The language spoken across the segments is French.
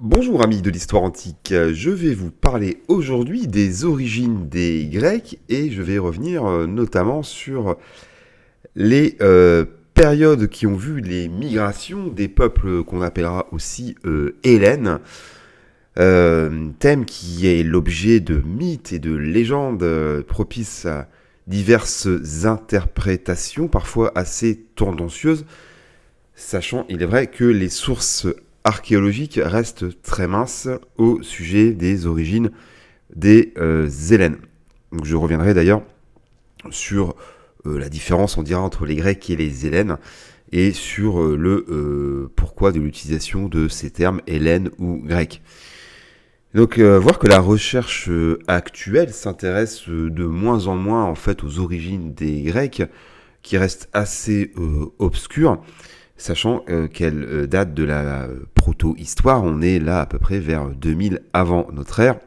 Bonjour amis de l'histoire antique, je vais vous parler aujourd'hui des origines des Grecs et je vais revenir notamment sur les périodes qui ont vu les migrations des peuples qu'on appellera aussi Hellènes, thème qui est l'objet de mythes et de légendes propices à diverses interprétations, parfois assez tendancieuses, sachant, il est vrai, que les sources archéologiques restent très minces au sujet des origines des Hellènes. Donc je reviendrai d'ailleurs sur la différence, on dira, entre les Grecs et les Hellènes, et sur le pourquoi de l'utilisation de ces termes Hellène ou grec. Donc voir que la recherche actuelle s'intéresse de moins en moins en fait aux origines des Grecs, qui restent assez obscures, sachant qu'elle date de la proto-histoire. On est là à peu près vers 2000 avant notre ère,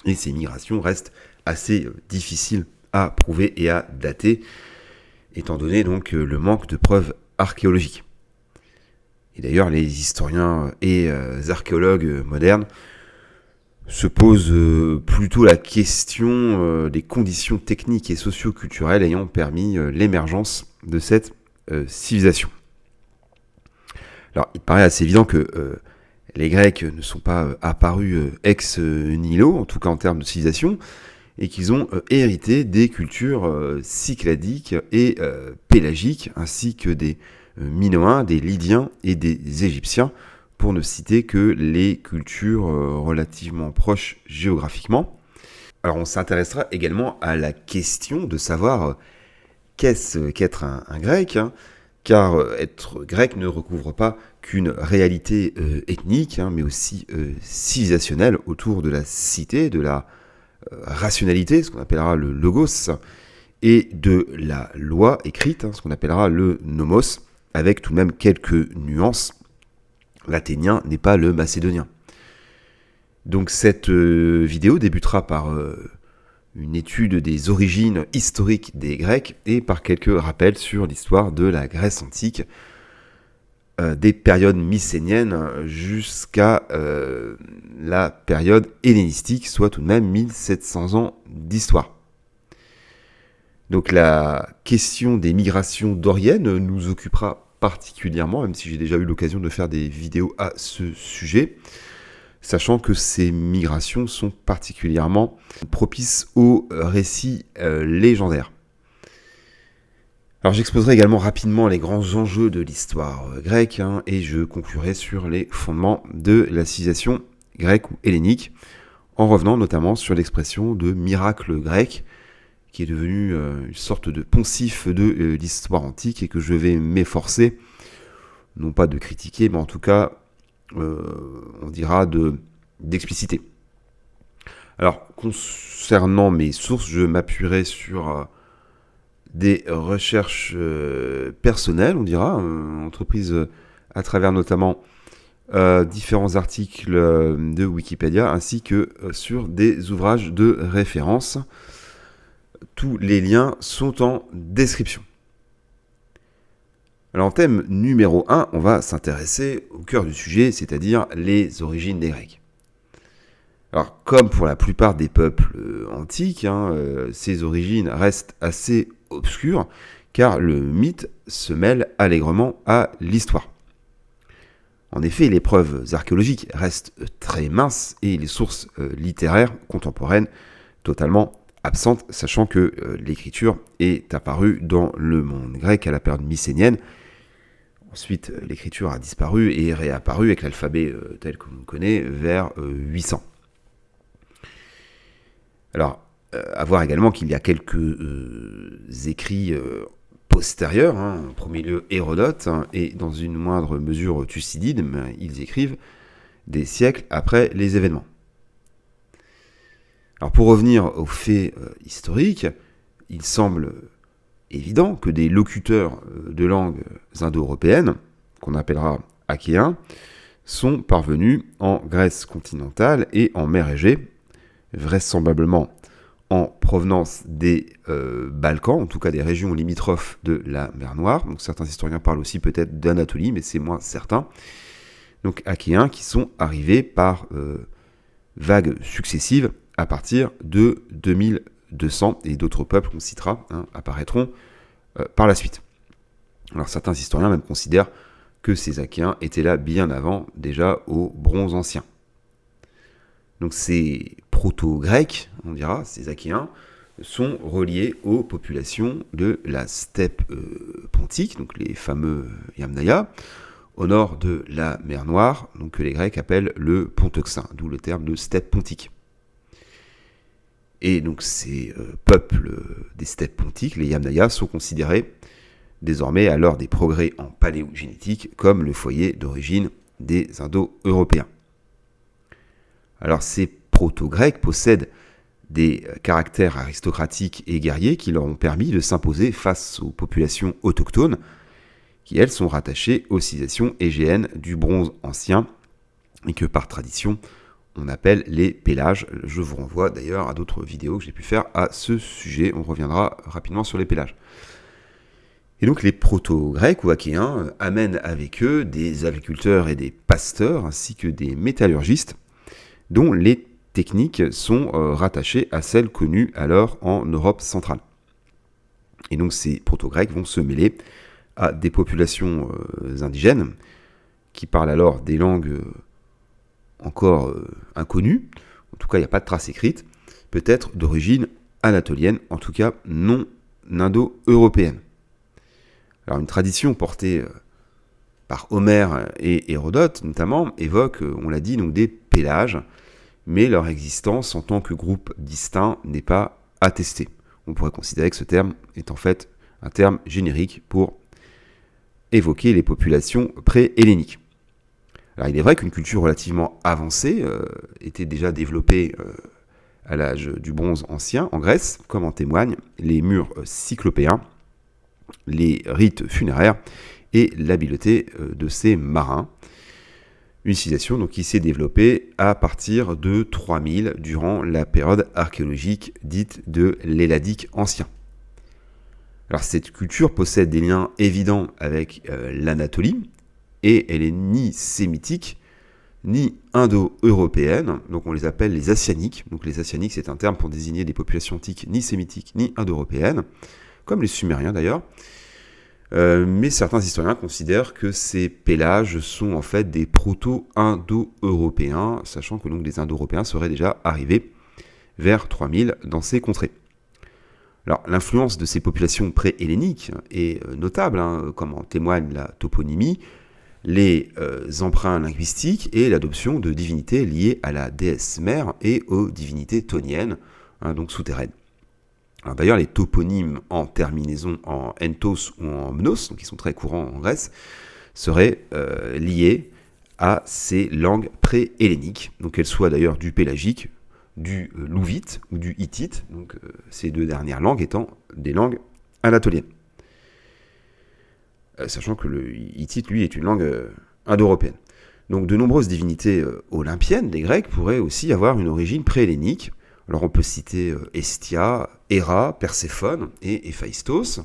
et ces migrations restent assez difficiles à prouver et à dater, étant donné donc le manque de preuves archéologiques. Et d'ailleurs, les historiens et archéologues modernes se posent plutôt la question des conditions techniques et socio-culturelles ayant permis l'émergence de cette civilisation. Alors, il paraît assez évident que les Grecs ne sont pas apparus ex nihilo, en tout cas en termes de civilisation, et qu'ils ont hérité des cultures cycladiques et pélagiques, ainsi que des Minoens, des Lydiens et des Égyptiens, pour ne citer que les cultures relativement proches géographiquement. Alors, on s'intéressera également à la question de savoir qu'est-ce qu'être un grec, hein, car être grec ne recouvre pas qu'une réalité ethnique, mais aussi civilisationnelle autour de la cité, de la rationalité, ce qu'on appellera le logos, et de la loi écrite, ce qu'on appellera le nomos, avec tout de même quelques nuances. L'athénien n'est pas le macédonien. Donc cette vidéo débutera par une étude des origines historiques des Grecs et par quelques rappels sur l'histoire de la Grèce antique, des périodes mycéniennes jusqu'à la période hellénistique, soit tout de même 1700 ans d'histoire. Donc la question des migrations doriennes nous occupera particulièrement, même si j'ai déjà eu l'occasion de faire des vidéos à ce sujet, sachant que ces migrations sont particulièrement propices aux récits légendaires. Alors j'exposerai également rapidement les grands enjeux de l'histoire grecque, et je conclurai sur les fondements de la civilisation grecque ou hellénique, en revenant notamment sur l'expression de miracle grec, qui est devenu une sorte de poncif de l'histoire antique et que je vais m'efforcer, non pas de critiquer, mais en tout cas, on dira d'expliciter. Alors, concernant mes sources, je m'appuierai sur des recherches personnelles, on dira, entreprises à travers notamment différents articles de Wikipédia, ainsi que sur des ouvrages de référence. Tous les liens sont en description. Alors en thème numéro 1, on va s'intéresser au cœur du sujet, c'est-à-dire les origines des Grecs. Alors comme pour la plupart des peuples antiques, ces origines restent assez obscures, car le mythe se mêle allègrement à l'histoire. En effet, les preuves archéologiques restent très minces et les sources littéraires contemporaines totalement absente, sachant que l'écriture est apparue dans le monde grec à la période mycénienne. Ensuite, l'écriture a disparu et est réapparue avec l'alphabet tel que l'on le connaît vers 800. Alors, à voir également qu'il y a quelques écrits postérieurs, en premier lieu Hérodote, et dans une moindre mesure Thucydide, mais ils écrivent des siècles après les événements. Alors pour revenir aux faits historiques, il semble évident que des locuteurs de langues indo-européennes, qu'on appellera achéens, sont parvenus en Grèce continentale et en mer Égée, vraisemblablement en provenance des Balkans, en tout cas des régions limitrophes de la mer Noire. Donc certains historiens parlent aussi peut-être d'Anatolie, mais c'est moins certain. donc achéens qui sont arrivés par vagues successives à partir de 2200, et d'autres peuples qu'on citera apparaîtront par la suite. Alors certains historiens même considèrent que ces Achéens étaient là bien avant, déjà au Bronze Ancien. Donc ces proto-grecs, on dira, ces Achéens, sont reliés aux populations de la steppe pontique, donc les fameux Yamnaya, au nord de la mer Noire, donc que les Grecs appellent le Ponteuxin, d'où le terme de steppe pontique. Et donc ces peuples des steppes pontiques, les Yamnaya, sont considérés désormais, à l'heure des progrès en paléogénétique, comme le foyer d'origine des Indo-Européens. Alors ces proto-grecs possèdent des caractères aristocratiques et guerriers qui leur ont permis de s'imposer face aux populations autochtones, qui elles sont rattachées aux civilisations égéennes du Bronze Ancien, et que par tradition on appelle les pélages. Je vous renvoie d'ailleurs à d'autres vidéos que j'ai pu faire à ce sujet, on reviendra rapidement sur les pélages. Et donc les proto-grecs ou achéens amènent avec eux des agriculteurs et des pasteurs, ainsi que des métallurgistes, dont les techniques sont rattachées à celles connues alors en Europe centrale. Et donc ces proto-grecs vont se mêler à des populations indigènes, qui parlent alors des langues encore inconnues, en tout cas il n'y a pas de trace écrite, peut-être d'origine anatolienne, en tout cas non indo-européenne. Alors une tradition portée par Homère et Hérodote notamment évoque, on l'a dit, donc des pélages, mais leur existence en tant que groupe distinct n'est pas attestée. On pourrait considérer que ce terme est en fait un terme générique pour évoquer les populations pré-helléniques. Alors il est vrai qu'une culture relativement avancée était déjà développée à l'âge du Bronze Ancien en Grèce, comme en témoignent les murs cyclopéens, les rites funéraires et l'habileté de ces marins. Une civilisation donc, qui s'est développée à partir de 3000 durant la période archéologique dite de l'Helladique ancien. Alors cette culture possède des liens évidents avec l'Anatolie, et elle est ni sémitique ni indo-européenne, donc on les appelle les Asianiques. Donc les Asianiques, c'est un terme pour désigner des populations antiques ni sémitiques ni indo-européennes, comme les Sumériens d'ailleurs. Mais certains historiens considèrent que ces pélages sont en fait des proto-indo-européens, sachant que donc les Indo-Européens seraient déjà arrivés vers 3000 dans ces contrées. Alors l'influence de ces populations pré-helléniques est notable, comme en témoigne la toponymie, les emprunts linguistiques et l'adoption de divinités liées à la déesse mère et aux divinités toniennes, donc souterraines. Alors, d'ailleurs, les toponymes en terminaison en entos ou en mnos, donc qui sont très courants en Grèce, seraient liés à ces langues pré-helléniques, donc qu'elles soient d'ailleurs du pélagique, du louvite ou du hittite, donc ces deux dernières langues étant des langues anatoliennes. Sachant que le hittite, lui, est une langue indo-européenne. Donc de nombreuses divinités olympiennes des Grecs pourraient aussi avoir une origine pré-hellénique. Alors on peut citer Hestia, Héra, Perséphone et Héphaïstos.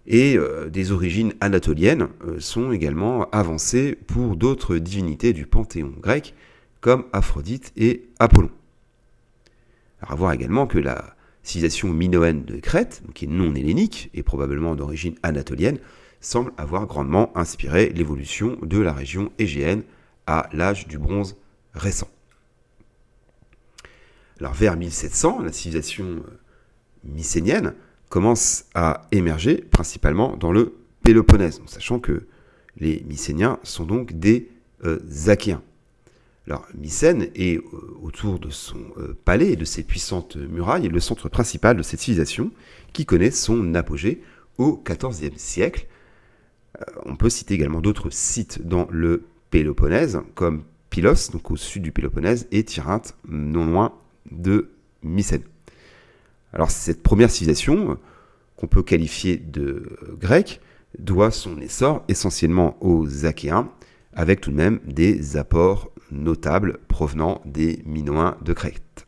Et des origines anatoliennes sont également avancées pour d'autres divinités du panthéon grec, comme Aphrodite et Apollon. Alors à voir également que la civilisation minoenne de Crète, qui est non hellénique et probablement d'origine anatolienne, semble avoir grandement inspiré l'évolution de la région égéenne à l'âge du bronze récent. Alors vers 1700, la civilisation mycénienne commence à émerger principalement dans le Péloponnèse, sachant que les Mycéniens sont donc des Achéens. Alors Mycène est, autour de son palais et de ses puissantes murailles, le centre principal de cette civilisation qui connaît son apogée au XIVe siècle. On peut citer également d'autres sites dans le Péloponnèse, comme Pylos, donc au sud du Péloponnèse, et Tirynthe, non loin de Mycène. Alors cette première civilisation, qu'on peut qualifier de grecque, doit son essor essentiellement aux Achéens, avec tout de même des apports notables provenant des Minoens de Crète.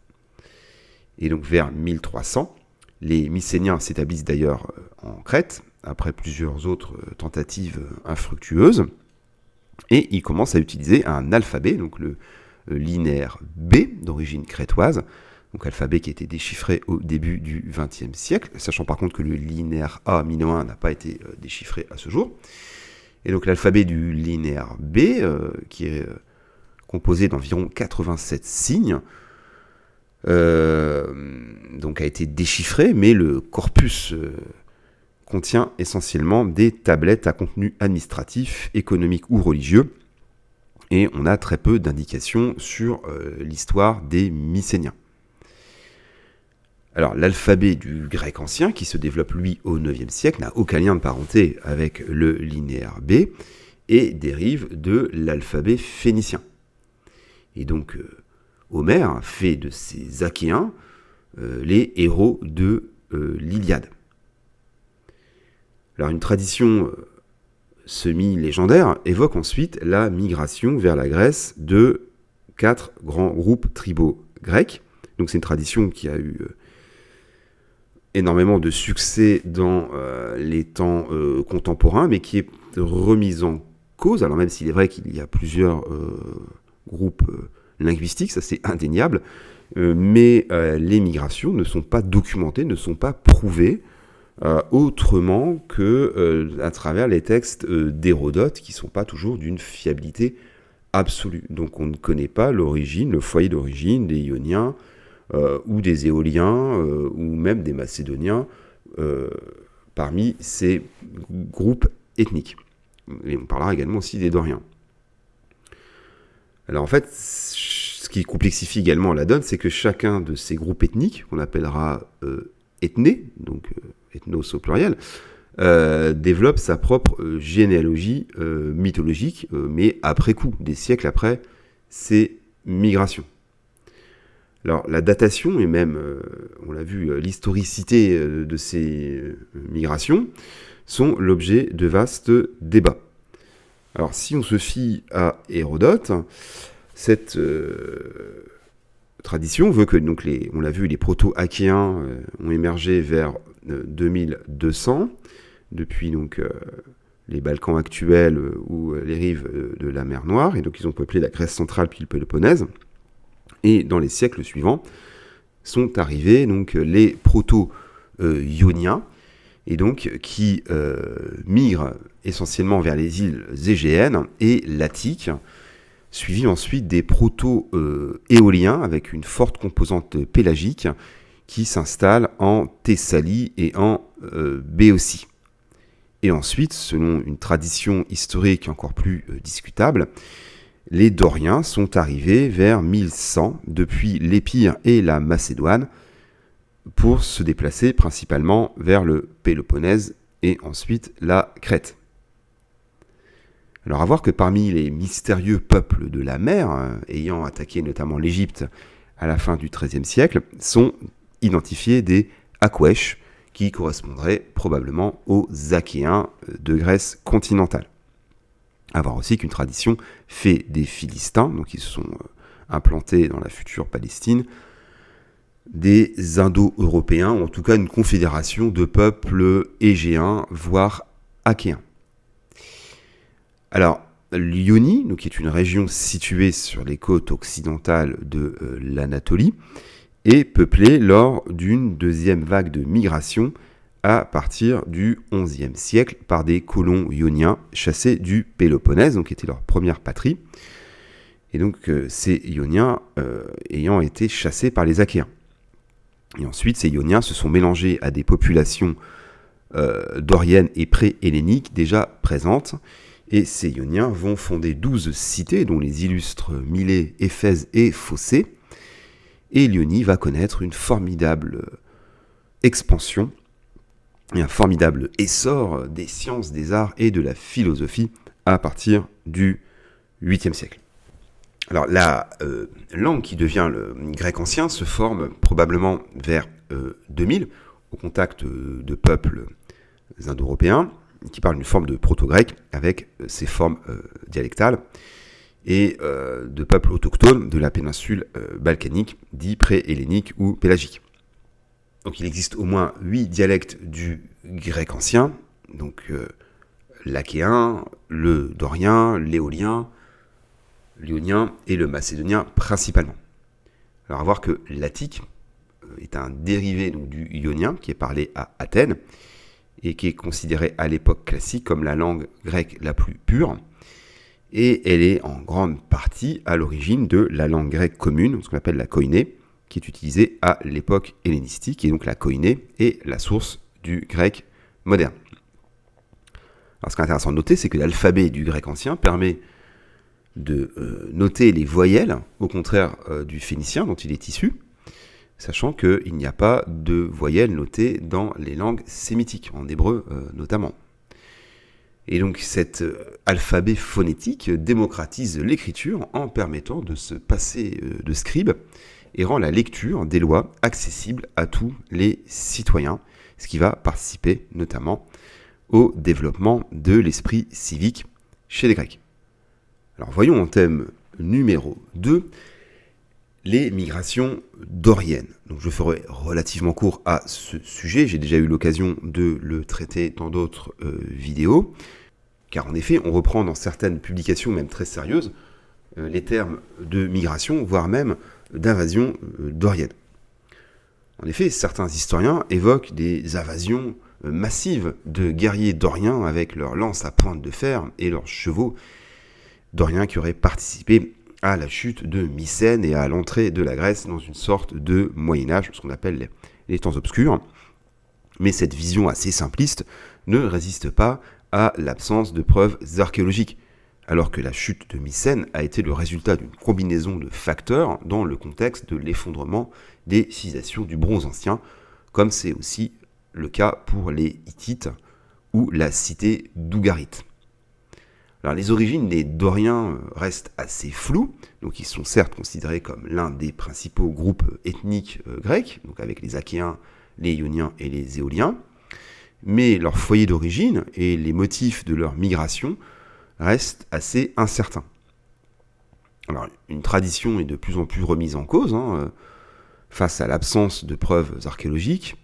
Et donc vers 1300, les Mycéniens s'établissent d'ailleurs en Crète, après plusieurs autres tentatives infructueuses. Et ils commencent à utiliser un alphabet, donc le linéaire B, d'origine crétoise, donc alphabet qui a été déchiffré au début du XXe siècle, sachant par contre que le linéaire A-1 n'a pas été déchiffré à ce jour. Et donc l'alphabet du linéaire B, qui est composé d'environ 87 signes, donc a été déchiffré, mais le corpus contient essentiellement des tablettes à contenu administratif, économique ou religieux, et on a très peu d'indications sur l'histoire des Mycéniens. Alors, l'alphabet du grec ancien, qui se développe, lui, au IXe siècle, n'a aucun lien de parenté avec le linéaire B et dérive de l'alphabet phénicien. Et donc, Homère fait de ces Achéens les héros de l'Iliade. Alors, une tradition semi-légendaire évoque ensuite la migration vers la Grèce de 4 grands groupes tribaux grecs. Donc, c'est une tradition qui a eu énormément de succès dans les temps contemporains, mais qui est remise en cause. Alors même s'il est vrai qu'il y a plusieurs groupes linguistiques, ça c'est indéniable, mais les migrations ne sont pas documentées, ne sont pas prouvées autrement que à travers les textes d'Hérodote, qui ne sont pas toujours d'une fiabilité absolue. Donc on ne connaît pas l'origine, le foyer d'origine des Ioniens, ou des Éoliens, ou même des Macédoniens, parmi ces groupes ethniques. Et on parlera également aussi des Doriens. Alors en fait, ce qui complexifie également la donne, c'est que chacun de ces groupes ethniques, qu'on appellera ethné, donc ethnos au pluriel, développe sa propre généalogie mythologique, mais après coup, des siècles après ces migrations. Alors la datation et même, on l'a vu, l'historicité de ces migrations sont l'objet de vastes débats. Alors si on se fie à Hérodote, cette tradition veut que, donc on l'a vu, les proto-achéens ont émergé vers 2200, depuis donc les Balkans actuels ou les rives de la mer Noire, et donc ils ont peuplé la Grèce centrale puis le Péloponnèse. Et dans les siècles suivants sont arrivés donc les proto-ioniens, et donc qui migrent essentiellement vers les îles égéennes et l'Attique, suivis ensuite des proto-éoliens avec une forte composante pélagique qui s'installe en Thessalie et en Béotie. Et ensuite, selon une tradition historique encore plus discutable, les Doriens sont arrivés vers 1100 depuis l'Épire et la Macédoine pour se déplacer principalement vers le Péloponnèse et ensuite la Crète. Alors à voir que parmi les mystérieux peuples de la mer, ayant attaqué notamment l'Égypte à la fin du XIIIe siècle, sont identifiés des Aquèches, qui correspondraient probablement aux Achéens de Grèce continentale. À voir aussi qu'une tradition fait des Philistins, donc ils se sont implantés dans la future Palestine, des Indo-Européens, ou en tout cas une confédération de peuples égéens, voire achéens. Alors, l'Ionie, qui est une région située sur les côtes occidentales de l'Anatolie, est peuplée lors d'une deuxième vague de migration à partir du XIe siècle par des colons ioniens chassés du Péloponnèse, donc qui était leur première patrie, et donc ces Ioniens ayant été chassés par les Achéens. Et ensuite, ces Ioniens se sont mélangés à des populations doriennes et pré-helléniques déjà présentes, et ces Ioniens vont fonder 12 cités, dont les illustres Milet, Éphèse et Phocée, et l'Ionie va connaître une formidable expansion et un formidable essor des sciences, des arts et de la philosophie à partir du 8e siècle. Alors la langue qui devient le grec ancien se forme probablement vers 2000 au contact de peuples indo-européens qui parlent d'une forme de proto-grec avec ses formes dialectales et de peuples autochtones de la péninsule balkanique, dits pré-helléniques ou pélagiques. Donc il existe au moins 8 dialectes du grec ancien, donc l'achéen, le dorien, l'éolien, l'ionien et le macédonien principalement. Alors à voir que l'attique est un dérivé donc, du ionien qui est parlé à Athènes et qui est considéré à l'époque classique comme la langue grecque la plus pure. Et elle est en grande partie à l'origine de la langue grecque commune, ce qu'on appelle la koiné, qui est utilisée à l'époque hellénistique. Et donc la koiné est la source du grec moderne. Alors ce qui est intéressant de noter, c'est que l'alphabet du grec ancien permet de noter les voyelles, au contraire du phénicien dont il est issu, sachant qu'il n'y a pas de voyelles notées dans les langues sémitiques, en hébreu notamment. Et donc cet alphabet phonétique démocratise l'écriture en permettant de se passer de scribe et rend la lecture des lois accessible à tous les citoyens, ce qui va participer notamment au développement de l'esprit civique chez les Grecs. Alors voyons en thème numéro 2, les migrations doriennes. Donc je ferai relativement court à ce sujet, j'ai déjà eu l'occasion de le traiter dans d'autres vidéos, car en effet on reprend dans certaines publications même très sérieuses les termes de migration, voire même d'invasion dorienne. En effet, certains historiens évoquent des invasions massives de guerriers doriens avec leurs lances à pointe de fer et leurs chevaux doriens qui auraient participé à la chute de Mycène et à l'entrée de la Grèce dans une sorte de Moyen-Âge, ce qu'on appelle les temps obscurs. Mais cette vision assez simpliste ne résiste pas à l'absence de preuves archéologiques, alors que la chute de Mycène a été le résultat d'une combinaison de facteurs dans le contexte de l'effondrement des civilisations du bronze ancien, comme c'est aussi le cas pour les Hittites ou la cité d'Ougarit. Alors les origines des Doriens restent assez floues, donc ils sont certes considérés comme l'un des principaux groupes ethniques grecs, donc avec les Achéens, les Ioniens et les Éoliens, mais leur foyer d'origine et les motifs de leur migration restent assez incertains. Alors une tradition est de plus en plus remise en cause face à l'absence de preuves archéologiques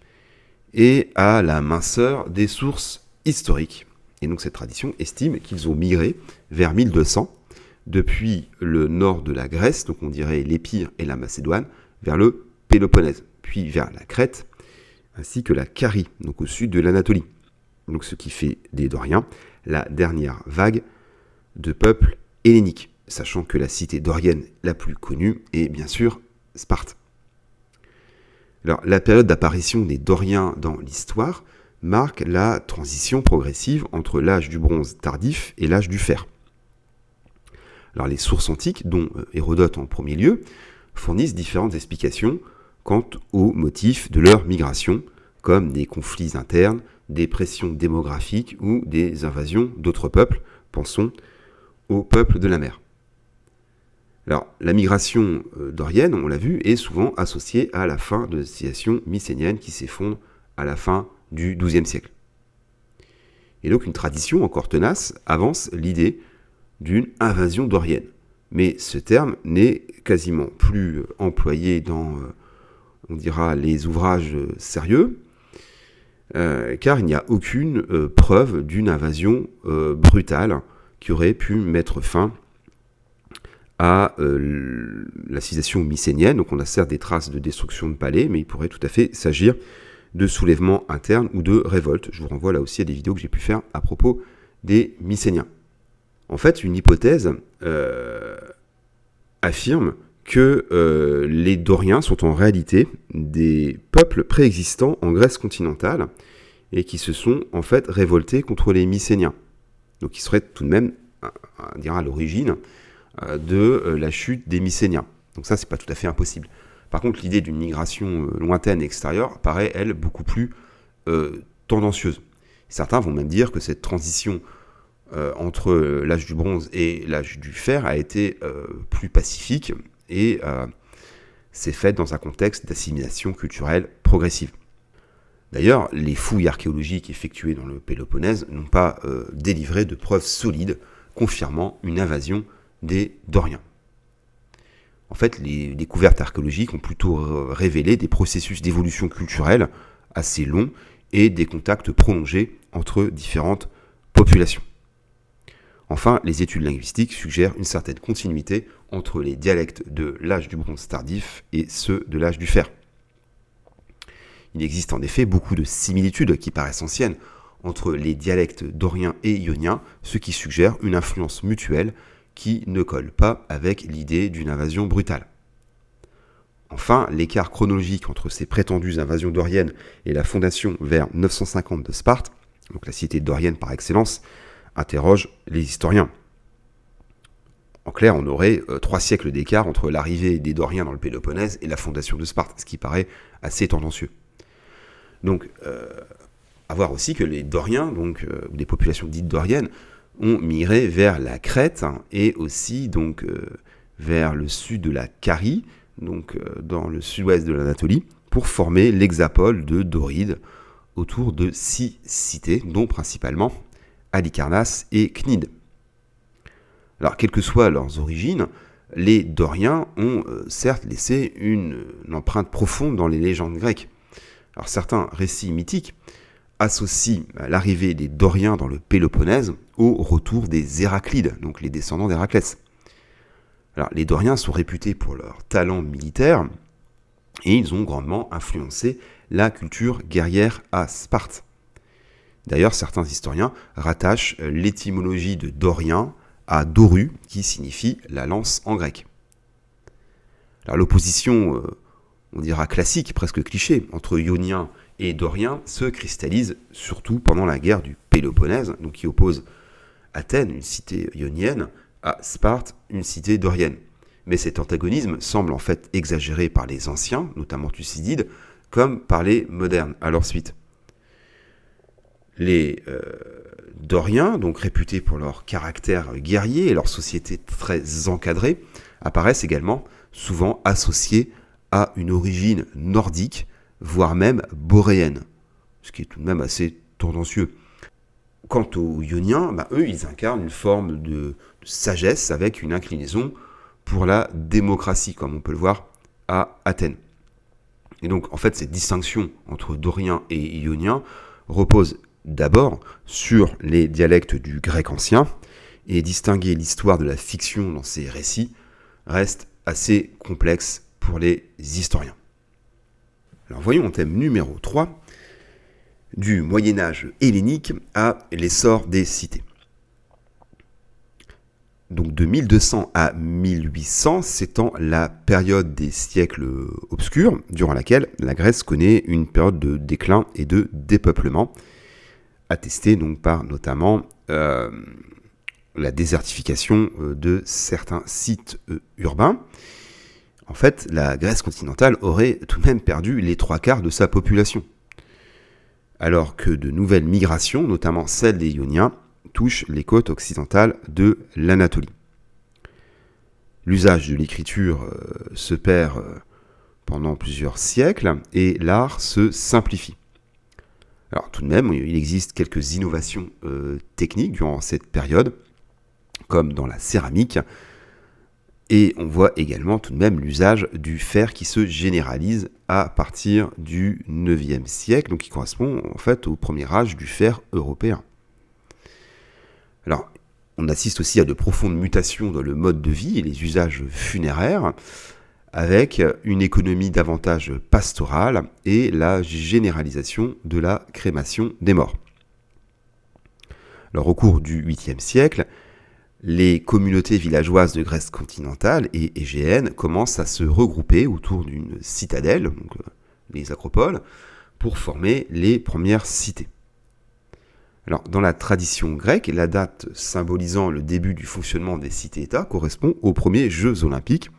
et à la minceur des sources historiques. Et donc cette tradition estime qu'ils ont migré vers 1200 depuis le nord de la Grèce, donc on dirait l'Épire et la Macédoine, vers le Péloponnèse, puis vers la Crète, ainsi que la Carie, donc au sud de l'Anatolie. Donc ce qui fait des Doriens la dernière vague de peuples helléniques, sachant que la cité dorienne la plus connue est bien sûr Sparte. Alors la période d'apparition des Doriens dans l'histoire marque la transition progressive entre l'âge du bronze tardif et l'âge du fer. Alors les sources antiques, dont Hérodote en premier lieu, fournissent différentes explications quant aux motifs de leur migration, comme des conflits internes, des pressions démographiques ou des invasions d'autres peuples, pensons aux peuples de la mer. Alors, la migration dorienne, on l'a vu, est souvent associée à la fin de la civilisation mycénienne qui s'effondre à la fin du XIIe siècle. Et donc une tradition encore tenace avance l'idée d'une invasion dorienne. Mais ce terme n'est quasiment plus employé dans, on dira, les ouvrages sérieux, car il n'y a aucune preuve d'une invasion brutale qui aurait pu mettre fin à la civilisation mycénienne. Donc on a certes des traces de destruction de palais, mais il pourrait tout à fait s'agir de soulèvements internes ou de révoltes. Je vous renvoie là aussi à des vidéos que j'ai pu faire à propos des Mycéniens. En fait, une hypothèse affirme que les Doriens sont en réalité des peuples préexistants en Grèce continentale et qui se sont en fait révoltés contre les Mycéniens. Donc ils seraient tout de même, on dira, à l'origine de la chute des Mycéniens. Donc ça, c'est pas tout à fait impossible. Par contre, l'idée d'une migration lointaine et extérieure paraît, elle, beaucoup plus tendancieuse. Certains vont même dire que cette transition entre l'âge du bronze et l'âge du fer a été plus pacifique et s'est faite dans un contexte d'assimilation culturelle progressive. D'ailleurs, les fouilles archéologiques effectuées dans le Péloponnèse n'ont pas délivré de preuves solides confirmant une invasion des Doriens. En fait, les découvertes archéologiques ont plutôt révélé des processus d'évolution culturelle assez longs et des contacts prolongés entre différentes populations. Enfin, les études linguistiques suggèrent une certaine continuité entre les dialectes de l'âge du bronze tardif et ceux de l'âge du fer. Il existe en effet beaucoup de similitudes qui paraissent anciennes entre les dialectes doriens et ioniens, ce qui suggère une influence mutuelle qui ne colle pas avec l'idée d'une invasion brutale. Enfin, l'écart chronologique entre ces prétendues invasions doriennes et la fondation vers 950 de Sparte, donc la cité dorienne par excellence, interroge les historiens. En clair, on aurait 3 siècles d'écart entre l'arrivée des Doriens dans le Péloponnèse et la fondation de Sparte, ce qui paraît assez tendancieux. Donc, à voir aussi que les Doriens, ou des populations dites doriennes, ont migré vers la Crète et aussi vers le sud de la Carie, dans le sud-ouest de l'Anatolie, pour former l'hexapole de Doride autour de 6 cités, dont principalement Halicarnasse et Cnide. Alors, quelles que soient leurs origines, les Doriens ont certes laissé une empreinte profonde dans les légendes grecques. Alors, certains récits mythiques associent l'arrivée des Doriens dans le Péloponnèse au retour des Héraclides, donc les descendants d'Héraclès. Alors, les Doriens sont réputés pour leur talent militaire et ils ont grandement influencé la culture guerrière à Sparte. D'ailleurs, certains historiens rattachent l'étymologie de Dorien à Doru, qui signifie la lance en grec. Alors, l'opposition, on dira classique, presque cliché, entre Ioniens et Doriens se cristallise surtout pendant la guerre du Péloponnèse, donc qui oppose Athènes, une cité ionienne, à Sparte, une cité dorienne. Mais cet antagonisme semble en fait exagéré par les anciens, notamment Thucydide, comme par les modernes à leur suite. Les Doriens, donc réputés pour leur caractère guerrier et leur société très encadrée, apparaissent également souvent associés à une origine nordique, voire même boréenne, ce qui est tout de même assez tendancieux. Quant aux Ioniens, eux, ils incarnent une forme de sagesse avec une inclinaison pour la démocratie, comme on peut le voir à Athènes. Et donc, en fait, cette distinction entre Doriens et Ioniens repose d'abord sur les dialectes du grec ancien, et distinguer l'histoire de la fiction dans ces récits reste assez complexe pour les historiens. Alors voyons en thème numéro 3, du Moyen-Âge hellénique à l'essor des cités. Donc de 1200 à 1800 s'étend la période des siècles obscurs, durant laquelle la Grèce connaît une période de déclin et de dépeuplement, attestée donc par notamment la désertification de certains sites urbains. En fait, la Grèce continentale aurait tout de même perdu les 3/4 de sa population, alors que de nouvelles migrations, notamment celle des Ioniens, touchent les côtes occidentales de l'Anatolie. L'usage de l'écriture se perd pendant plusieurs siècles et l'art se simplifie. Alors tout de même, il existe quelques innovations techniques durant cette période, comme dans la céramique, et on voit également tout de même l'usage du fer qui se généralise à partir du 9e siècle, donc qui correspond en fait au premier âge du fer européen. Alors, on assiste aussi à de profondes mutations dans le mode de vie et les usages funéraires, avec une économie davantage pastorale et la généralisation de la crémation des morts. Alors, au cours du 8e siècle, les communautés villageoises de Grèce continentale et égéenne commencent à se regrouper autour d'une citadelle, donc les acropoles, pour former les premières cités. Alors, dans la tradition grecque, la date symbolisant le début du fonctionnement des cités-États correspond aux premiers Jeux olympiques,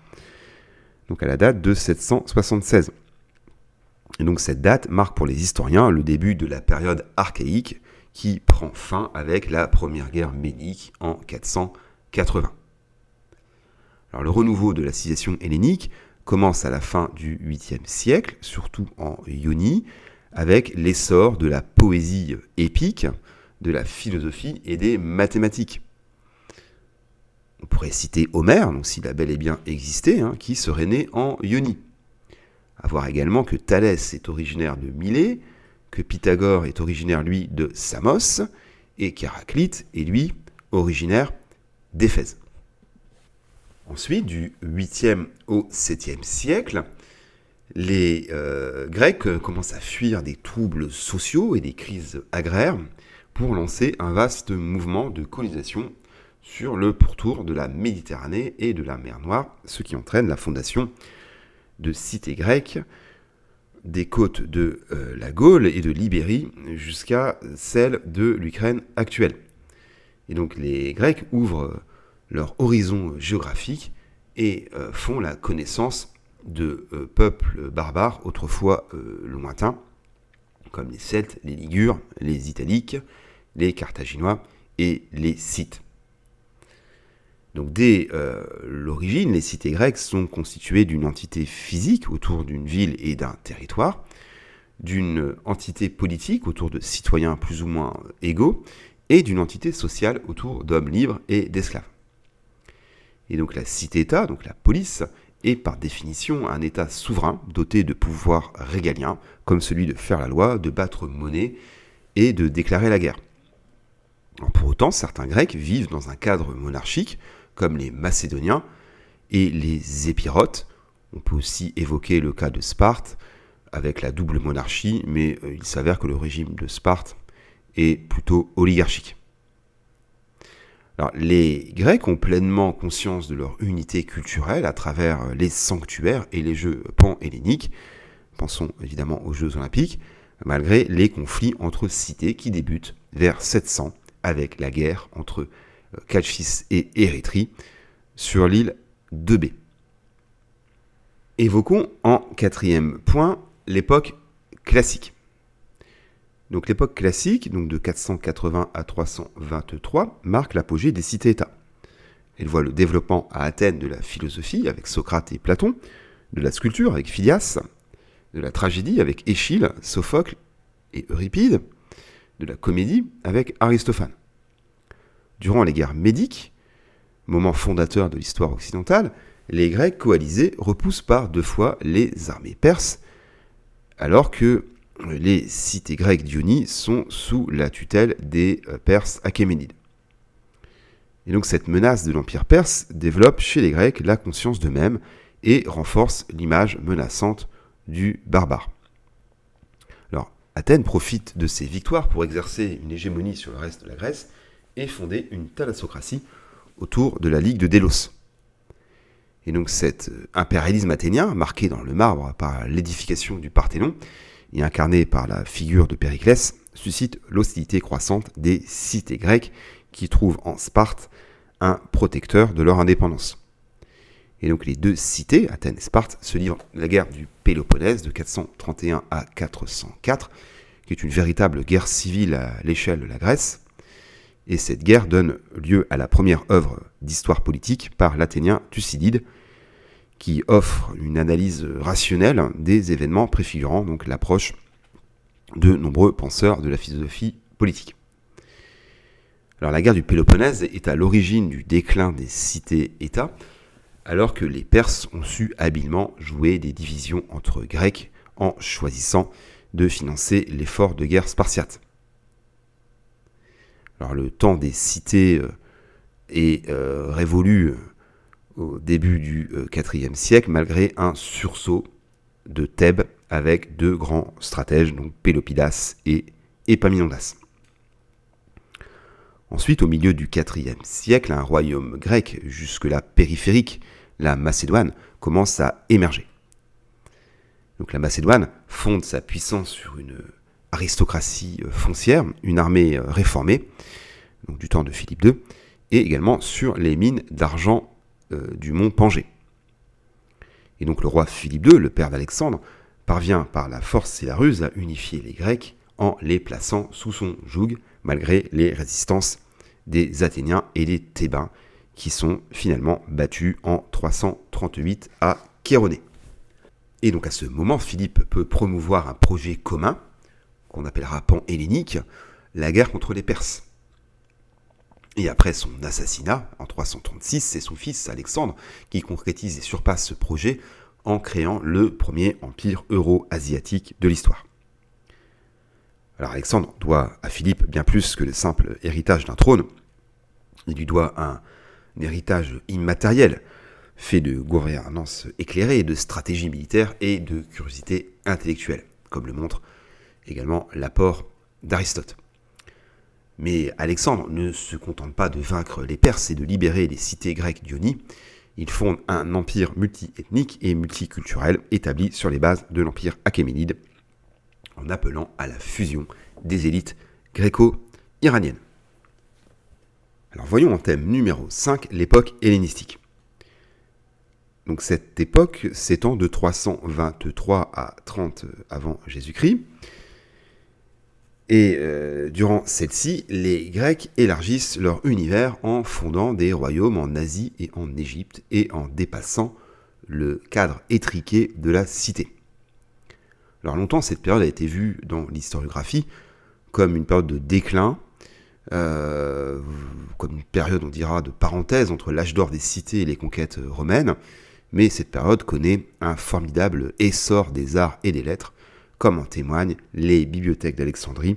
donc à la date de 776. Et donc cette date marque pour les historiens le début de la période archaïque qui prend fin avec la première guerre médique en 480. Alors le renouveau de la civilisation hellénique commence à la fin du 8e siècle, surtout en Ionie, avec l'essor de la poésie épique, de la philosophie et des mathématiques. On pourrait citer Homère, donc s'il a bel et bien existé, qui serait né en Ionie. À voir également que Thalès est originaire de Milet, que Pythagore est originaire, lui, de Samos, et qu'Héraclite est, lui, originaire d'Éphèse. Ensuite, du 8e au 7e siècle, les Grecs commencent à fuir des troubles sociaux et des crises agraires pour lancer un vaste mouvement de colonisation sur le pourtour de la Méditerranée et de la mer Noire, ce qui entraîne la fondation de cités grecques des côtes de la Gaule et de l'Ibérie jusqu'à celle de l'Ukraine actuelle. Et donc les Grecs ouvrent leur horizon géographique et font la connaissance de peuples barbares autrefois lointains, comme les Celtes, les Ligures, les Italiques, les Carthaginois et les Scythes. Donc dès l'origine, les cités grecques sont constituées d'une entité physique autour d'une ville et d'un territoire, d'une entité politique autour de citoyens plus ou moins égaux, et d'une entité sociale autour d'hommes libres et d'esclaves. Et donc la cité-État, donc la police, est par définition un État souverain doté de pouvoirs régaliens, comme celui de faire la loi, de battre monnaie et de déclarer la guerre. Alors pour autant, certains Grecs vivent dans un cadre monarchique, comme les Macédoniens et les Épirotes. On peut aussi évoquer le cas de Sparte, avec la double monarchie, mais il s'avère que le régime de Sparte est plutôt oligarchique. Alors, les Grecs ont pleinement conscience de leur unité culturelle à travers les sanctuaires et les jeux pan-helléniques. Pensons évidemment aux Jeux Olympiques, malgré les conflits entre cités qui débutent vers 700 avec la guerre entre Chalchis et Érythrée sur l'île d'Eubée. Évoquons en quatrième point l'époque classique. Donc l'époque classique, donc de 480 à 323, marque l'apogée des cités-États. Elle voit le développement à Athènes de la philosophie avec Socrate et Platon, de la sculpture avec Phidias, de la tragédie avec Échille, Sophocle et Euripide, de la comédie avec Aristophane. Durant les guerres médiques, moment fondateur de l'histoire occidentale, les Grecs coalisés repoussent par 2 fois les armées perses, alors que les cités grecques d'Ionie sont sous la tutelle des Perses achéménides. Et donc cette menace de l'Empire perse développe chez les Grecs la conscience d'eux-mêmes et renforce l'image menaçante du barbare. Alors Athènes profite de ces victoires pour exercer une hégémonie sur le reste de la Grèce et fonder une thalassocratie autour de la Ligue de Délos. Et donc cet impérialisme athénien, marqué dans le marbre par l'édification du Parthénon, et incarné par la figure de Périclès, suscite l'hostilité croissante des cités grecques qui trouvent en Sparte un protecteur de leur indépendance. Et donc les 2 cités, Athènes et Sparte, se livrent la guerre du Péloponnèse de 431 à 404, qui est une véritable guerre civile à l'échelle de la Grèce. Et cette guerre donne lieu à la première œuvre d'histoire politique par l'Athénien Thucydide, qui offre une analyse rationnelle des événements préfigurant donc l'approche de nombreux penseurs de la philosophie politique. Alors la guerre du Péloponnèse est à l'origine du déclin des cités-États, alors que les Perses ont su habilement jouer des divisions entre Grecs en choisissant de financer l'effort de guerre spartiate. Alors le temps des cités est révolu au début du IVe siècle, malgré un sursaut de Thèbes avec 2 grands stratèges, donc Pélopidas et Épaminondas. Ensuite, au milieu du IVe siècle, un royaume grec, jusque-là périphérique, la Macédoine, commence à émerger. Donc la Macédoine fonde sa puissance sur une aristocratie foncière, une armée réformée, donc du temps de Philippe II, et également sur les mines d'argent du mont Pangée. Et donc le roi Philippe II, le père d'Alexandre, parvient par la force et la ruse à unifier les Grecs en les plaçant sous son joug, malgré les résistances des Athéniens et des Thébains, qui sont finalement battus en 338 à Chéronée. Et donc à ce moment, Philippe peut promouvoir un projet commun, qu'on appellera pan-hellénique, la guerre contre les Perses. Et après son assassinat, en 336, c'est son fils Alexandre qui concrétise et surpasse ce projet en créant le premier empire euro-asiatique de l'histoire. Alors Alexandre doit à Philippe bien plus que le simple héritage d'un trône. Il lui doit un héritage immatériel, fait de gouvernance éclairée, de stratégie militaire et de curiosité intellectuelle, comme le montre également l'apport d'Aristote. Mais Alexandre ne se contente pas de vaincre les Perses et de libérer les cités grecques d'Ionie. Il fonde un empire multi-ethnique et multiculturel établi sur les bases de l'empire achéménide, en appelant à la fusion des élites gréco-iraniennes. Alors voyons en thème numéro 5 l'époque hellénistique. Donc cette époque s'étend de 323 à 30 avant Jésus-Christ. Et durant celle-ci, les Grecs élargissent leur univers en fondant des royaumes en Asie et en Égypte et en dépassant le cadre étriqué de la cité. Alors longtemps, cette période a été vue dans l'historiographie comme une période de déclin, comme une période, on dira, de parenthèse entre l'âge d'or des cités et les conquêtes romaines, mais cette période connaît un formidable essor des arts et des lettres, comme en témoignent les bibliothèques d'Alexandrie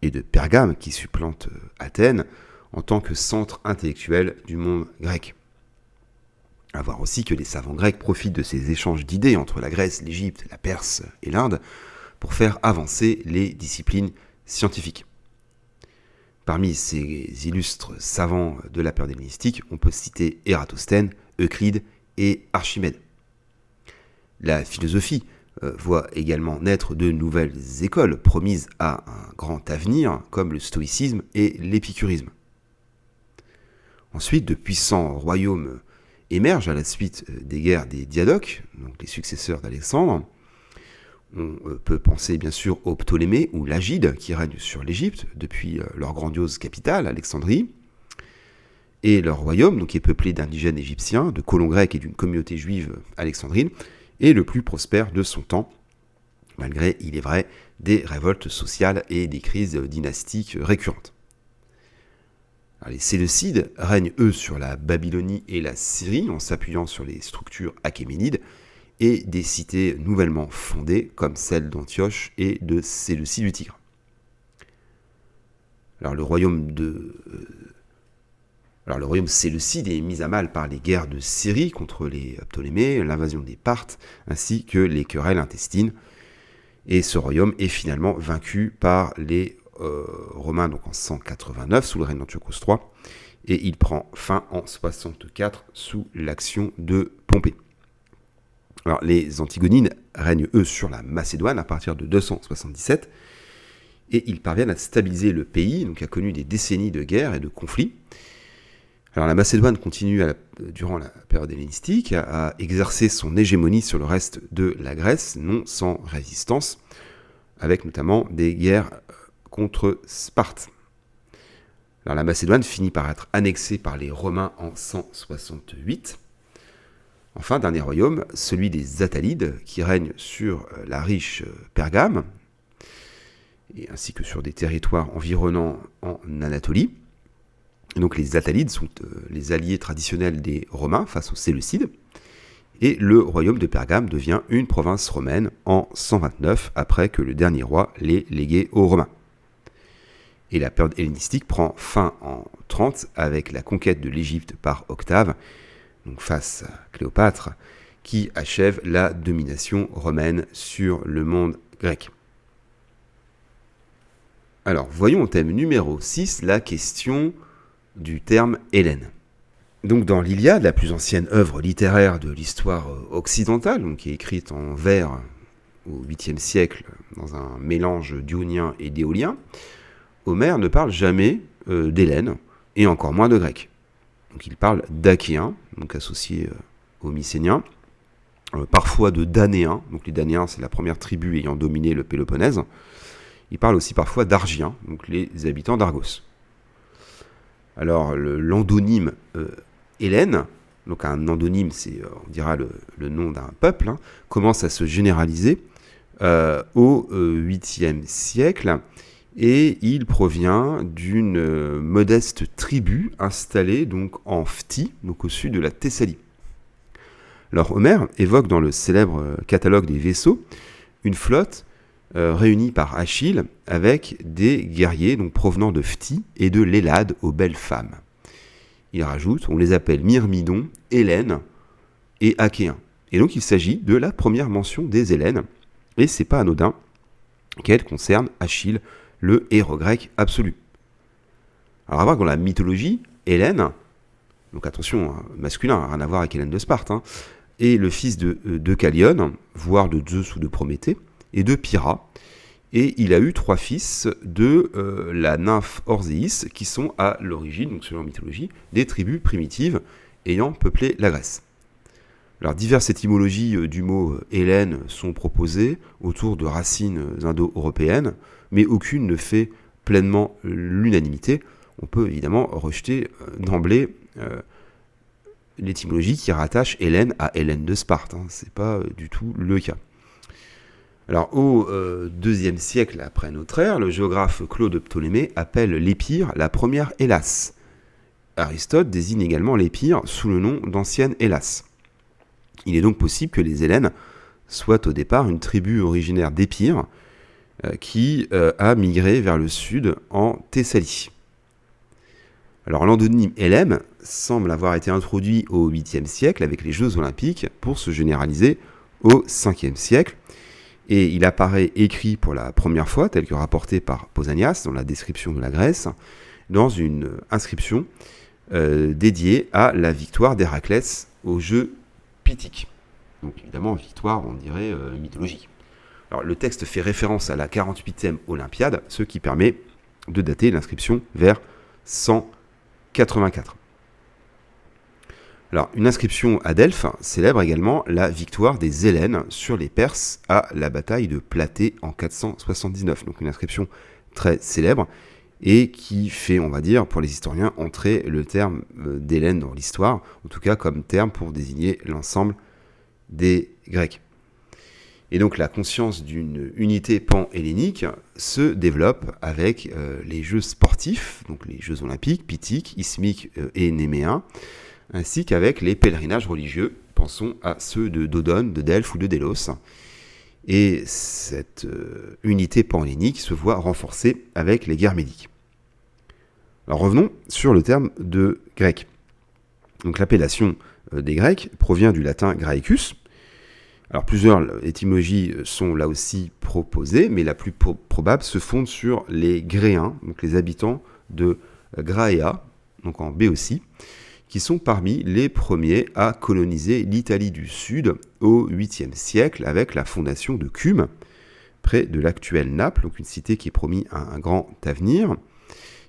et de Pergame qui supplantent Athènes en tant que centre intellectuel du monde grec. À voir aussi que les savants grecs profitent de ces échanges d'idées entre la Grèce, l'Égypte, la Perse et l'Inde pour faire avancer les disciplines scientifiques. Parmi ces illustres savants de la période hellénistique, on peut citer Ératosthène, Euclide et Archimède. La philosophie voit également naître de nouvelles écoles promises à un grand avenir, comme le stoïcisme et l'épicurisme. Ensuite, de puissants royaumes émergent à la suite des guerres des Diadoques, donc les successeurs d'Alexandre. On peut penser bien sûr aux Ptolémées ou l'Agide qui règnent sur l'Égypte depuis leur grandiose capitale, Alexandrie. Et leur royaume, donc, qui est peuplé d'indigènes égyptiens, de colons grecs et d'une communauté juive alexandrine, est le plus prospère de son temps, malgré, il est vrai, des révoltes sociales et des crises dynastiques récurrentes. Alors, les Séleucides règnent, eux, sur la Babylonie et la Syrie, en s'appuyant sur les structures achéménides et des cités nouvellement fondées, comme celle d'Antioche et de Séleucie du Tigre. Alors, le royaume séleucide est mis à mal par les guerres de Syrie contre les Ptolémées, l'invasion des Parthes, ainsi que les querelles intestines. Et ce royaume est finalement vaincu par les Romains donc en 189 sous le règne d'Antiochos III, et il prend fin en 64 sous l'action de Pompée. Alors les Antigonines règnent eux sur la Macédoine à partir de 277, et ils parviennent à stabiliser le pays, donc qui a connu des décennies de guerres et de conflits. Alors la Macédoine continue durant la période hellénistique à exercer son hégémonie sur le reste de la Grèce, non sans résistance, avec notamment des guerres contre Sparte. Alors la Macédoine finit par être annexée par les Romains en 168. Enfin, dernier royaume, celui des Attalides, qui règne sur la riche Pergame, ainsi que sur des territoires environnants en Anatolie. Et donc les Attalides sont les alliés traditionnels des Romains face aux Séleucides, et le royaume de Pergame devient une province romaine en 129, après que le dernier roi l'ait légué aux Romains. Et la période hellénistique prend fin en 30 avec la conquête de l'Égypte par Octave, donc face à Cléopâtre, qui achève la domination romaine sur le monde grec. Alors, voyons au thème numéro 6 la question du terme Hélène. Donc dans l'Iliade, la plus ancienne œuvre littéraire de l'histoire occidentale, donc qui est écrite en vers au 8e siècle dans un mélange dionien et d'éolien, Homère ne parle jamais d'Hélène, et encore moins de grec. Donc il parle d'Achéens, donc associés aux Mycéniens, parfois de Danéens, donc les Danéens c'est la première tribu ayant dominé le Péloponnèse. Il parle aussi parfois d'Argiens, donc les habitants d'Argos. Alors l'endonyme Hélène, donc un endonyme c'est on dira le nom d'un peuple, commence à se généraliser au 8e siècle, et il provient d'une modeste tribu installée donc en Phthie, donc au sud de la Thessalie. Alors Homère évoque dans le célèbre catalogue des vaisseaux une flotte réunie par Achille avec des guerriers donc provenant de Phthie et de l'Hélade aux belles femmes. il rajoute, on les appelle Myrmidon, Hélène et Achéens. Et donc il s'agit de la première mention des Hellènes, et c'est pas anodin qu'elle concerne Achille, le héros grec absolu. Alors à voir que dans la mythologie, Hélène, donc attention, masculin, rien à voir avec Hélène de Sparte, est le fils de Callione, voire de Zeus ou de Prométhée, et de Pyrrha. Et il a eu 3 fils de la nymphe Orséis, qui sont à l'origine, donc selon la mythologie, des tribus primitives ayant peuplé la Grèce. Alors, diverses étymologies du mot Hélène sont proposées autour de racines indo-européennes, mais aucune ne fait pleinement l'unanimité. On peut évidemment rejeter d'emblée l'étymologie qui rattache Hélène à Hélène de Sparte. Ce n'est pas du tout le cas. Alors, au IIe siècle après notre ère, le géographe Claude Ptolémée appelle l'Épire la première Hellas. Aristote désigne également l'Épire sous le nom d'ancienne Hellas. Il est donc possible que les Hellènes soient au départ une tribu originaire d'Épire qui a migré vers le sud en Thessalie. Alors l'endonyme Hellème semble avoir été introduit au 8e siècle avec les Jeux Olympiques pour se généraliser au 5e siècle. Et il apparaît écrit pour la première fois, tel que rapporté par Pausanias dans la description de la Grèce, dans une inscription dédiée à la victoire d'Héraclès aux Jeux Pythiques. Donc évidemment, victoire, on dirait mythologie. Alors le texte fait référence à la 48e Olympiade, ce qui permet de dater l'inscription vers 184. Alors, une inscription à Delphes célèbre également la victoire des Hellènes sur les Perses à la bataille de Platée en 479. Donc une inscription très célèbre et qui fait, on va dire, pour les historiens, entrer le terme d'Hélène dans l'histoire, en tout cas comme terme pour désigner l'ensemble des Grecs. Et donc la conscience d'une unité pan-hellénique se développe avec les Jeux sportifs, donc les Jeux olympiques, pythiques, ismiques et néméens, ainsi qu'avec les pèlerinages religieux, pensons à ceux de Dodone, de Delphes ou de Délos. Et cette unité pan-hellénique se voit renforcée avec les guerres médiques. Alors revenons sur le terme de grec. Donc l'appellation des Grecs provient du latin Graecus. Alors plusieurs étymologies sont là aussi proposées, mais la plus probable se fonde sur les Gréens, donc les habitants de Graea, donc en Béotie, qui sont parmi les premiers à coloniser l'Italie du Sud au 8e siècle avec la fondation de Cume, près de l'actuelle Naples, donc une cité qui est promise un grand avenir.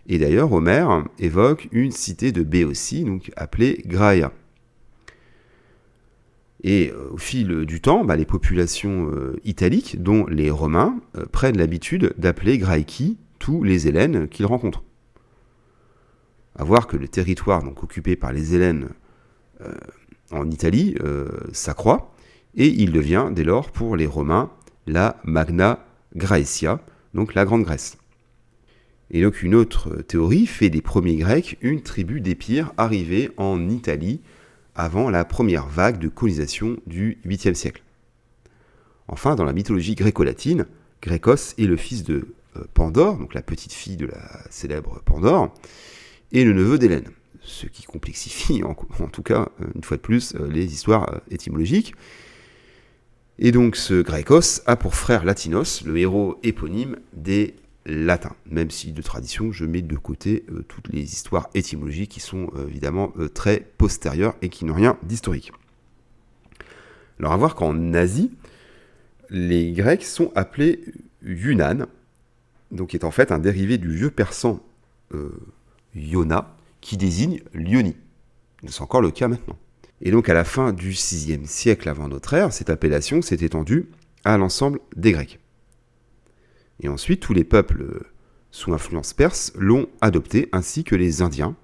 Et d'ailleurs, Homère évoque une cité de Béotie, donc appelée Graea. Et au fil du temps, les populations italiques, dont les Romains, prennent l'habitude d'appeler Graeci tous les Hellènes qu'ils rencontrent. À voir que le territoire donc, occupé par les Hellènes en Italie s'accroît, et il devient dès lors pour les Romains la Magna Graecia, donc la Grande Grèce. Et donc une autre théorie fait des premiers Grecs une tribu d'Épire arrivée en Italie avant la première vague de colonisation du 8e siècle. Enfin, dans la mythologie gréco-latine, Grécos est le fils de Pandore, donc la petite fille de la célèbre Pandore, et le neveu d'Hélène, ce qui complexifie en tout cas, une fois de plus, les histoires étymologiques. Et donc ce Grécos a pour frère Latinos, le héros éponyme des Latins, même si de tradition je mets de côté toutes les histoires étymologiques qui sont évidemment très postérieures et qui n'ont rien d'historique. Alors à voir qu'en Asie, les Grecs sont appelés Yunnan, donc qui est en fait un dérivé du vieux persan Iona, qui désigne Lyonie. C'est encore le cas maintenant. Et donc à la fin du 6e siècle avant notre ère, cette appellation s'est étendue à l'ensemble des Grecs. Et ensuite, tous les peuples sous influence perse l'ont adopté, ainsi que les Indiens,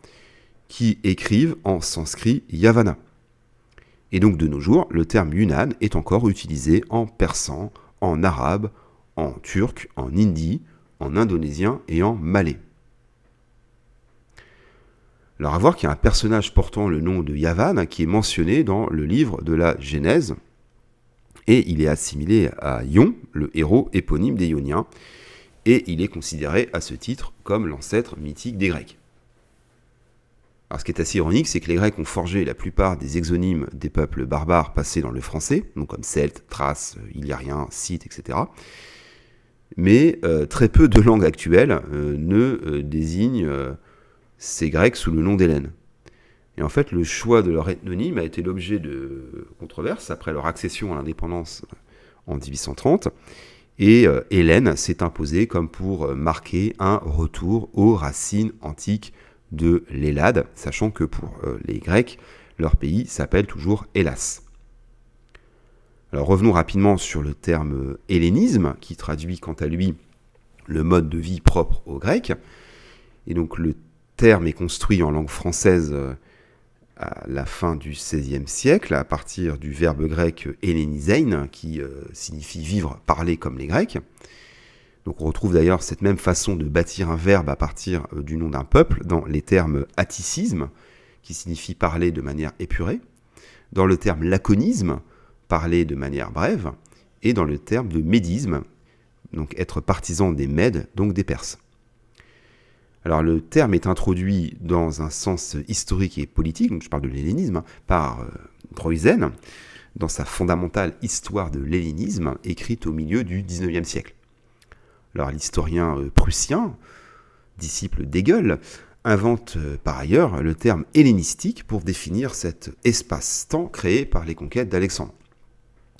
qui écrivent en sanskrit Yavana. Et donc de nos jours, le terme Yunnan est encore utilisé en persan, en arabe, en turc, en hindi, en indonésien et en malais. Alors à voir qu'il y a un personnage portant le nom de Yavan qui est mentionné dans le livre de la Genèse, et il est assimilé à Ion, le héros éponyme des Ioniens, et il est considéré à ce titre comme l'ancêtre mythique des Grecs. Alors ce qui est assez ironique, c'est que les Grecs ont forgé la plupart des exonymes des peuples barbares passés dans le français, donc comme Celtes, Thraces, Illyriens, Scythes, etc. Mais très peu de langues actuelles ne désignent ces Grecs sous le nom d'Hélène. Et en fait, le choix de leur ethnonyme a été l'objet de controverses après leur accession à l'indépendance en 1830. Et Hélène s'est imposée comme pour marquer un retour aux racines antiques de l'Hellade, sachant que pour les Grecs, leur pays s'appelle toujours Hellas. Alors revenons rapidement sur le terme hellénisme, qui traduit quant à lui le mode de vie propre aux Grecs. Et donc le terme est construit en langue française à la fin du XVIe siècle, à partir du verbe grec hellénisein, qui signifie vivre, parler comme les Grecs. Donc on retrouve d'ailleurs cette même façon de bâtir un verbe à partir du nom d'un peuple dans les termes atticisme, qui signifie parler de manière épurée, dans le terme laconisme, parler de manière brève, et dans le terme de médisme, donc être partisan des Mèdes, donc des Perses. Alors le terme est introduit dans un sens historique et politique, donc je parle de l'hellénisme, par Droysen, dans sa fondamentale Histoire de l'hellénisme, écrite au milieu du XIXe siècle. Alors l'historien prussien, disciple d'Hegel, invente par ailleurs le terme hellénistique pour définir cet espace-temps créé par les conquêtes d'Alexandre.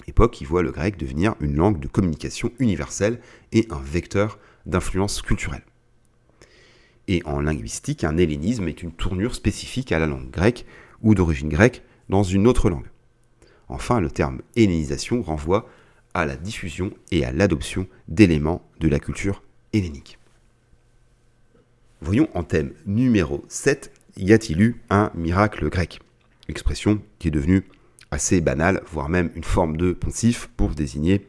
Époque qui voit le grec devenir une langue de communication universelle et un vecteur d'influence culturelle. Et en linguistique, un hellénisme est une tournure spécifique à la langue grecque ou d'origine grecque dans une autre langue. Enfin, le terme hellénisation renvoie à la diffusion et à l'adoption d'éléments de la culture hellénique. Voyons en thème numéro 7, y a-t-il eu un miracle grec ? Expression qui est devenue assez banale, voire même une forme de poncif pour désigner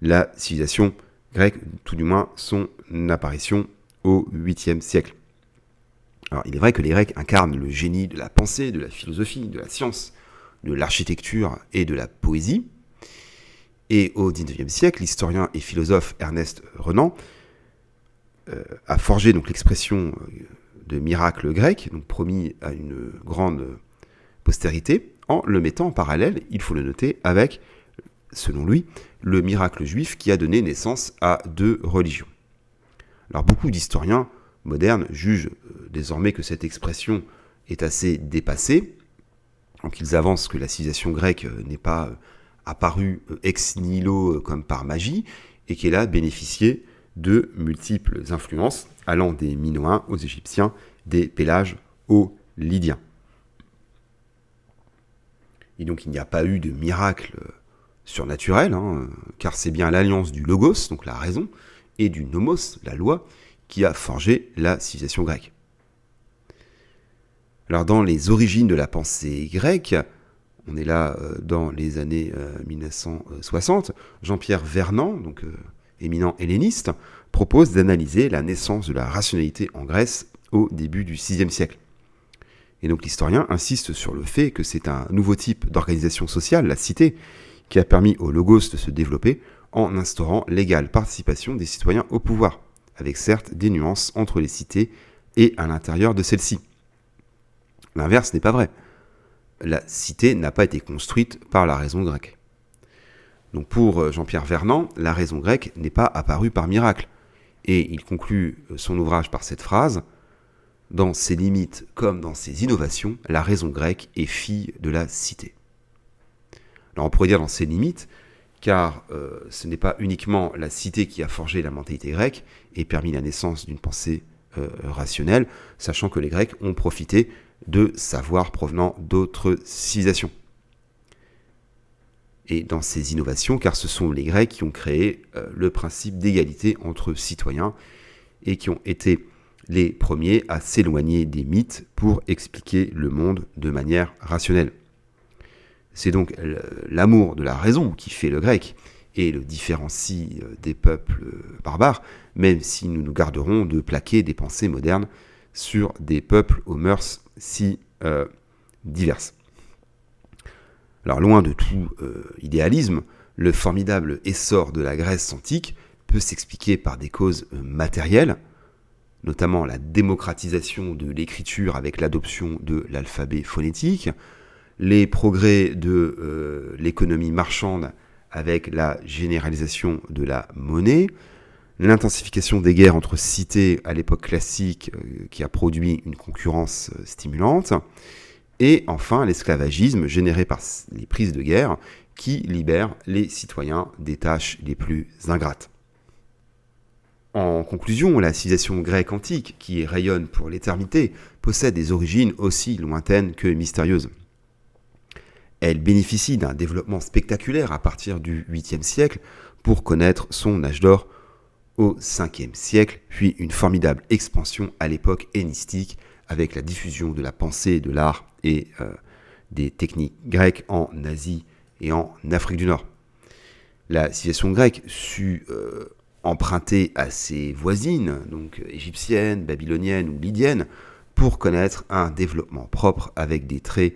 la civilisation grecque, tout du moins son apparition au 8e siècle. Alors, il est vrai que les Grecs incarnent le génie de la pensée, de la philosophie, de la science, de l'architecture et de la poésie. Et au 19e siècle, l'historien et philosophe Ernest Renan a forgé donc l'expression de miracle grec, donc promis à une grande postérité, en le mettant en parallèle, il faut le noter, avec, selon lui, le miracle juif qui a donné naissance à deux religions. Alors beaucoup d'historiens modernes jugent désormais que cette expression est assez dépassée, donc ils avancent que la civilisation grecque n'est pas apparue ex nihilo comme par magie, et qu'elle a bénéficié de multiples influences, allant des Minoens aux Égyptiens, des Pélages aux Lydiens. Et donc il n'y a pas eu de miracle surnaturel, car c'est bien l'alliance du logos, donc la raison, et du nomos, la loi, qui a forgé la civilisation grecque. Alors dans les origines de la pensée grecque, on est là dans les années 1960, Jean-Pierre Vernant, donc éminent helléniste, propose d'analyser la naissance de la rationalité en Grèce au début du VIe siècle. Et donc l'historien insiste sur le fait que c'est un nouveau type d'organisation sociale, la cité, qui a permis au logos de se développer en instaurant l'égale participation des citoyens au pouvoir, avec certes des nuances entre les cités et à l'intérieur de celles-ci. L'inverse n'est pas vrai. La cité n'a pas été construite par la raison grecque. Donc pour Jean-Pierre Vernant, la raison grecque n'est pas apparue par miracle. Et il conclut son ouvrage par cette phrase : « Dans ses limites comme dans ses innovations, la raison grecque est fille de la cité. » Alors on pourrait dire dans ses limites, car ce n'est pas uniquement la cité qui a forgé la mentalité grecque et permis la naissance d'une pensée rationnelle, sachant que les Grecs ont profité de savoirs provenant d'autres civilisations. Et dans ces innovations, car ce sont les Grecs qui ont créé le principe d'égalité entre citoyens et qui ont été les premiers à s'éloigner des mythes pour expliquer le monde de manière rationnelle. C'est donc l'amour de la raison qui fait le grec et le différencie des peuples barbares, même si nous nous garderons de plaquer des pensées modernes sur des peuples aux mœurs si diverses. Alors loin de tout idéalisme, le formidable essor de la Grèce antique peut s'expliquer par des causes matérielles, notamment la démocratisation de l'écriture avec l'adoption de l'alphabet phonétique, les progrès de l'économie marchande avec la généralisation de la monnaie, l'intensification des guerres entre cités à l'époque classique qui a produit une concurrence stimulante, et enfin l'esclavagisme généré par les prises de guerre qui libèrent les citoyens des tâches les plus ingrates. En conclusion, la civilisation grecque antique, qui rayonne pour l'éternité, possède des origines aussi lointaines que mystérieuses. Elle bénéficie d'un développement spectaculaire à partir du 8e siècle pour connaître son âge d'or au 5e siècle, puis une formidable expansion à l'époque hellénistique avec la diffusion de la pensée, de l'art et des techniques grecques en Asie et en Afrique du Nord. La civilisation grecque sut emprunter à ses voisines, donc égyptiennes, babyloniennes ou lydiennes, pour connaître un développement propre avec des traits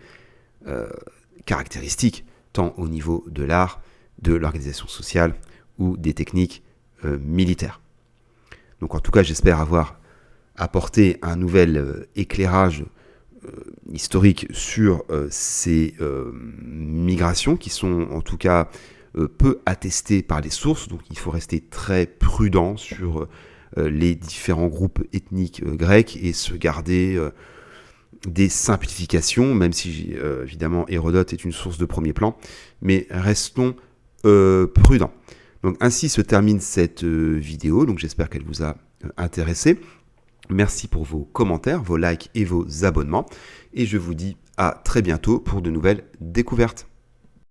caractéristiques, tant au niveau de l'art, de l'organisation sociale ou des techniques militaires. Donc en tout cas, j'espère avoir apporté un nouvel éclairage historique sur ces migrations qui sont en tout cas peu attestées par les sources, donc il faut rester très prudent sur les différents groupes ethniques grecs et se garder des simplifications, même si évidemment Hérodote est une source de premier plan, mais restons prudents. Donc ainsi se termine cette vidéo, donc j'espère qu'elle vous a intéressé. Merci pour vos commentaires, vos likes et vos abonnements, et je vous dis à très bientôt pour de nouvelles découvertes.